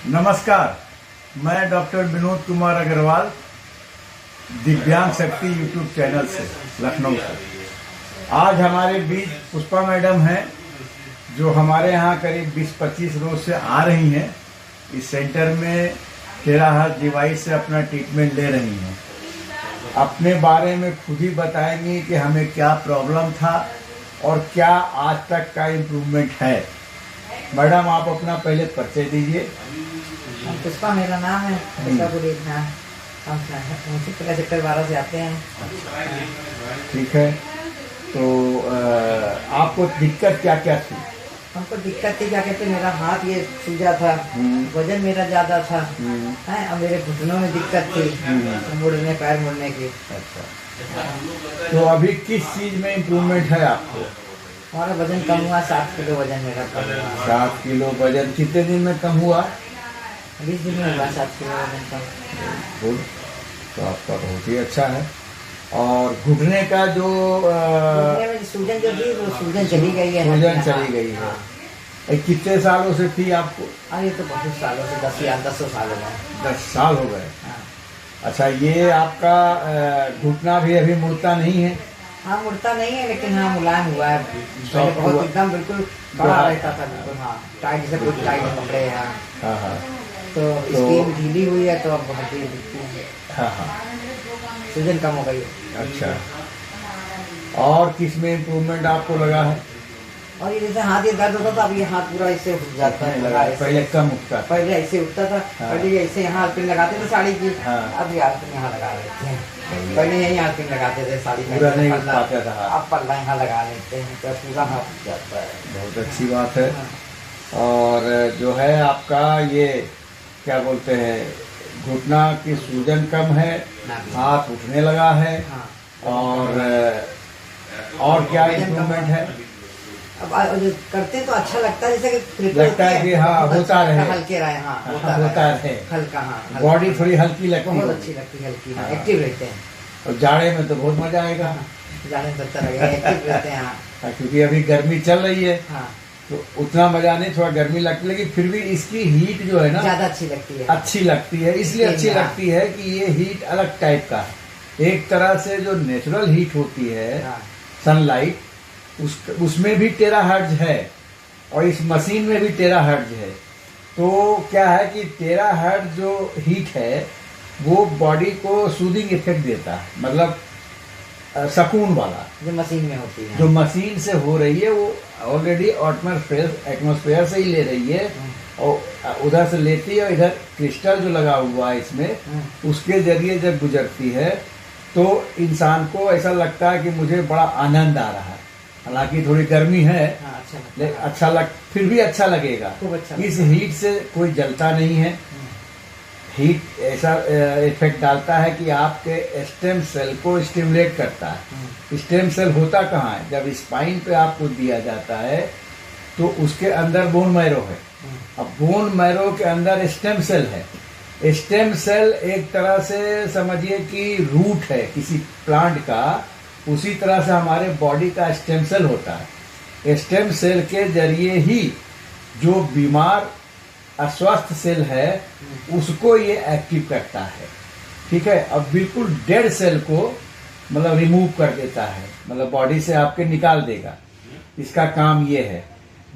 नमस्कार, मैं डॉक्टर विनोद कुमार अग्रवाल दिव्यांग शक्ति यूट्यूब चैनल से लखनऊ से। आज हमारे बीच पुष्पा मैडम हैं जो हमारे यहाँ करीब 20-25 रोज से आ रही हैं। इस सेंटर में टेराहर्ट्ज डिवाइस से अपना ट्रीटमेंट ले रही हैं। अपने बारे में खुद ही बताएंगी कि हमें क्या प्रॉब्लम था और क्या आज तक का इम्प्रूवमेंट है। मैडम, आप अपना पहले परिचय दीजिए। पुष्पा मेरा नाम है। हम सेक्टर 12 से आते हैं। ठीक है, तो आपको दिक्कत क्या क्या थी? हमको दिक्कत थी, क्या कहते, मेरा हाथ ये सूजा था, वजन मेरा ज्यादा था है, और मेरे घुटनों में दिक्कत थी, मुड़ने पैर मुड़ने की। अच्छा, तो अभी किस चीज में इम्प्रूवमेंट है आपको? हमारा वजन कम हुआ, 7 किलो वजन मेरा कम हुआ। 7 किलो वजन कितने दिन में कम हुआ? 20 दिन में हुआ 7 किलो वजन कम। गुड, तो आपका बहुत ही अच्छा है। और घुटने का जो सूजन जो थी वो सूजन चली गई है। सूजन चली गई है। कितने सालों से थी आपको? अरे तो बहुत सालों से, 10 साल हो गए। 10 साल हो गए। अच्छा, ये आपका घुटना भी अभी मुड़ता नहीं है? हाँ, मुड़ता नहीं है, लेकिन हाँ मुलायम हुआ है। पहले बहुत एकदम बिल्कुल बड़ा रहता था, बिल्कुल हाँ टाइट से कुछ टाइट पकड़े हैं। हाँ, तो स्किन ढीली हुई है, तो अब बहुत ही दिखती है। हाँ, सूजन कम हो गई है। अच्छा, और किस में इम्प्रूवमेंट आपको लगा है? और ये जैसे हाथ ये दर्द होता था, अब ये हाथ पूरा इससे उठ जाता है। पहले कम उठता था। पहले ऐसे उठता था। हाँ। पहले ये ऐसे यहाँ पिन लगाते थे साड़ी की। हाँ। अब ये पिन यहाँ लगा लेते हैं। पहले यही हाथ पिन लगाते थे साड़ी में, पूरा नहीं उठ पाता था। अब पल्ला यहाँ लगा लेते हैं, तो पूरा हाथ उठ जाता है। बहुत अच्छी बात है। और जो है आपका ये क्या बोलते हैं, घुटना की सूजन कम है, हाथ उठने लगा है। और क्या इम्प्रूवमेंट है? अब जो करते हैं तो अच्छा लगता है, जैसे कि लगता है कि हाँ होता रहे, हल्के रहे। हाँ होता रहे, हल्का। हाँ, बॉडी थोड़ी हल्की लगती है, बहुत अच्छी लगती है, हल्की। हाँ, एक्टिव रहते हैं। और जाड़े में तो बहुत मजा आएगा। जाने में अच्छा लगेगा, एक्टिव रहते हैं। हाँ, क्योंकि अभी गर्मी चल रही है। हाँ, तो उतना मजा नहीं, थोड़ा गर्मी लगती, लेकिन फिर भी इसकी हीट जो है ना ज्यादा अच्छी लगती है। अच्छी लगती है, इसलिए अच्छी लगती है कि ये हीट अलग टाइप का है। एक तरह से जो नेचुरल हीट होती है, सनलाइट, उसमें भी टेराहर्ट्ज है और इस मशीन में भी टेराहर्ट्ज है। तो क्या है कि टेराहर्ट्ज जो हीट है वो बॉडी को सूदिंग इफेक्ट देता है, मतलब सुकून वाला, जो मशीन में होती है, जो मशीन से हो रही है वो ऑलरेडी एटमॉस्फेयर से ही ले रही है, और उधर से लेती है, और इधर क्रिस्टल जो लगा हुआ है इसमें, उसके जरिए जब गुजरती है तो इंसान को ऐसा लगता है कि मुझे बड़ा आनंद आ रहा है। हालांकि थोड़ी गर्मी है, फिर भी अच्छा लगेगा। इस हीट से कोई जलता नहीं है। हीट ऐसा इफेक्ट डालता है कि आपके स्टेम सेल को स्टिमुलेट करता है। स्टेम सेल होता कहाँ है? जब स्पाइन पे आपको दिया जाता है तो उसके अंदर बोन मैरो है। अब बोन मैरो के अंदर स्टेम सेल है। स्टेम सेल एक तरह से समझिए कि रूट है किसी प्लांट का, उसी तरह से हमारे बॉडी का स्टेम सेल होता है। स्टेम सेल के जरिए ही जो बीमार अस्वस्थ सेल है उसको ये एक्टिव करता है। ठीक है, अब बिल्कुल डेड सेल को मतलब रिमूव कर देता है, मतलब बॉडी से आपके निकाल देगा। इसका काम ये है।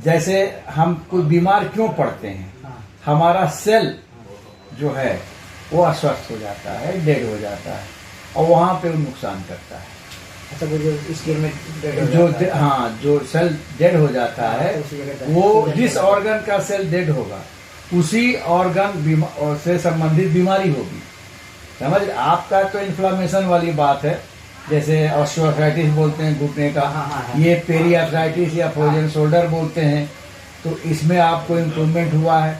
जैसे हम कोई बीमार क्यों पड़ते हैं, हमारा सेल जो है वो अस्वस्थ हो जाता है, डेड हो जाता है, और वहां पे वो नुकसान करता है। अच्छा, वो जो स्किन में जो सेल डेड हो जाता है, वो जिस ऑर्गन का सेल डेड होगा उसी ऑर्गन से संबंधित बीमारी होगी। समझ, आपका तो इन्फ्लामेशन वाली बात है, जैसे ऑस्टियोआर्थराइटिस बोलते हैं घुटने का, ये पेरिआर्थराइटिस या फ्रोजन शोल्डर बोलते हैं। तो इसमें आपको इम्प्रूवमेंट हुआ है।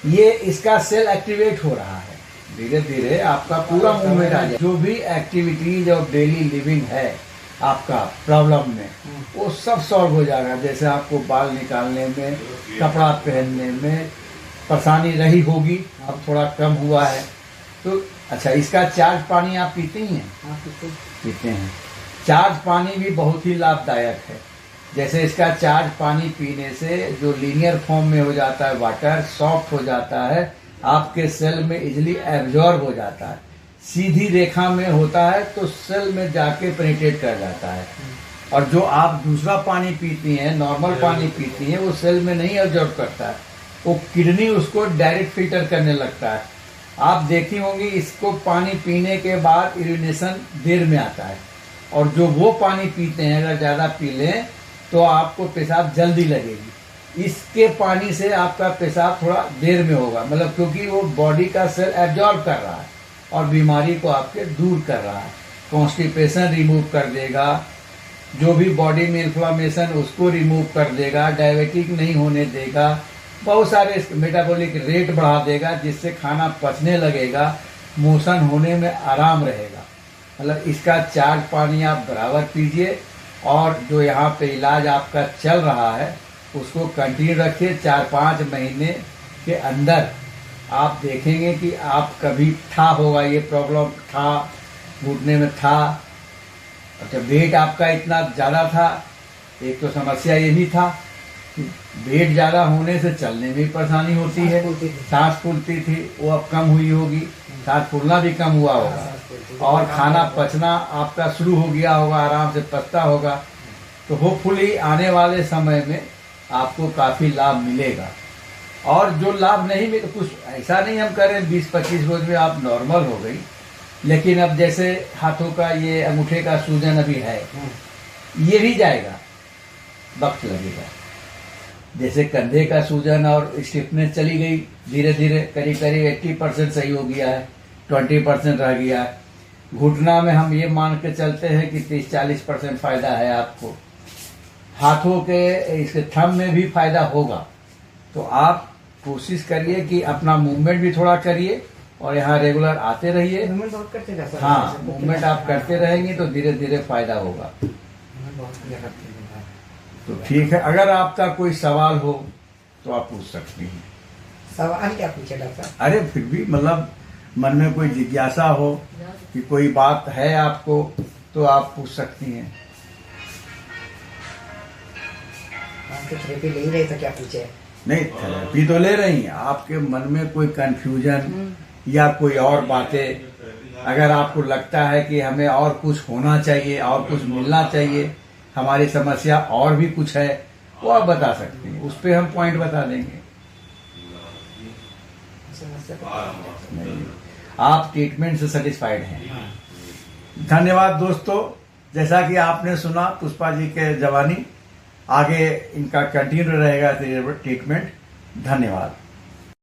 ये इसका सेल एक्टिवेट हो रहा है, धीरे धीरे आपका पूरा मूवमेंट आ जाए। जो भी एक्टिविटीज और डेली लिविंग है आपका प्रॉब्लम में, वो सब सॉल्व हो जाएगा। जैसे आपको बाल निकालने में, कपड़ा पहनने में परेशानी रही होगी, अब थोड़ा कम हुआ है। तो अच्छा, इसका चार्ज पानी आप पीते ही हैं? हाँ, पीते हैं। चार्ज पानी भी बहुत ही लाभदायक है। जैसे इसका चार्ज पानी पीने से जो लीनियर फॉर्म में हो जाता है वाटर, सॉफ्ट हो जाता है, आपके सेल में इजिली एब्जॉर्ब हो जाता है। सीधी रेखा में होता है तो सेल में जाके पेनिट्रेट कर जाता है। और जो आप दूसरा पानी पीती हैं, नॉर्मल पानी पीती हैं, वो सेल में नहीं एब्जॉर्ब करता है, वो किडनी उसको डायरेक्ट फिल्टर करने लगता है। आप देखी होंगी इसको पानी पीने के बाद यूरिनेशन देर में आता है, और जो वो पानी पीते हैं अगर ज़्यादा पी लें तो आपको पेशाब जल्दी लगेगी। इसके पानी से आपका पेशाब थोड़ा देर में होगा, मतलब क्योंकि वो बॉडी का सेल एब्जॉर्ब कर रहा है और बीमारी को आपके दूर कर रहा है। कॉन्स्टिपेशन रिमूव कर देगा, जो भी बॉडी में इन्फ्लामेशन उसको रिमूव कर देगा, डायबिटिक नहीं होने देगा, बहुत सारे मेटाबॉलिक रेट बढ़ा देगा, जिससे खाना पचने लगेगा, मोशन होने में आराम रहेगा। मतलब इसका चार्ज पानी आप बराबर पीजिए, और जो यहाँ पे इलाज आपका चल रहा है उसको कंटिन्यू रखिए। 4-5 महीने के अंदर आप देखेंगे कि आप कभी था होगा ये प्रॉब्लम, था घुटने में था। अच्छा, वेट आपका इतना ज़्यादा था, एक तो समस्या ये भी था कि वेट ज़्यादा होने से चलने में परेशानी होती है, सांस फूलती थी, वो अब कम हुई होगी, सांस फूलना भी कम हुआ होगा, और खाना पचना आपका शुरू हो गया होगा, आराम से पचता होगा। तो होपफुली आने वाले समय में आपको काफ़ी लाभ मिलेगा। और जो लाभ नहीं मिले, कुछ ऐसा नहीं हम करें 20-25 रोज में आप नॉर्मल हो गई, लेकिन अब जैसे हाथों का ये अंगूठे का सूजन अभी है, ये भी जाएगा, वक्त लगेगा। जैसे कंधे का सूजन और स्टिफनेस चली गई, धीरे धीरे करीब करीब 80% सही हो गया है, 20% रह गया है। घुटना में हम ये मान के चलते हैं कि 30-40% फायदा है आपको। हाथों के इसके थंब में भी फायदा होगा। तो आप कोशिश करिए कि अपना मूवमेंट भी थोड़ा करिए, और यहाँ रेगुलर आते रहिए। हाँ, मूवमेंट आप करते रहेंगे तो धीरे धीरे फायदा होगा। तो ठीक है, अगर आपका कोई सवाल हो तो आप पूछ सकती हैं। सवाल क्या पूछे डॉक्टर? अरे फिर भी मतलब मन में कोई जिज्ञासा हो कि कोई बात है आपको, तो आप पूछ सकती हैं। थेरेपी ले ही रहे तो क्या पूछे? नहीं, थेरेपी तो ले रही हैं, आपके मन में कोई कंफ्यूजन या कोई और बातें, अगर आपको लगता है कि हमें और कुछ होना चाहिए, और कुछ मिलना चाहिए, हमारी समस्या और भी कुछ है, वो आप बता सकते हैं, उस पर हम पॉइंट बता देंगे। नहीं, आप ट्रीटमेंट से सेटिस्फाइड हैं। धन्यवाद दोस्तों, जैसा कि आपने सुना पुष्पा जी के जवानी, आगे इनका कंटिन्यू रहेगा ट्रीटमेंट। धन्यवाद।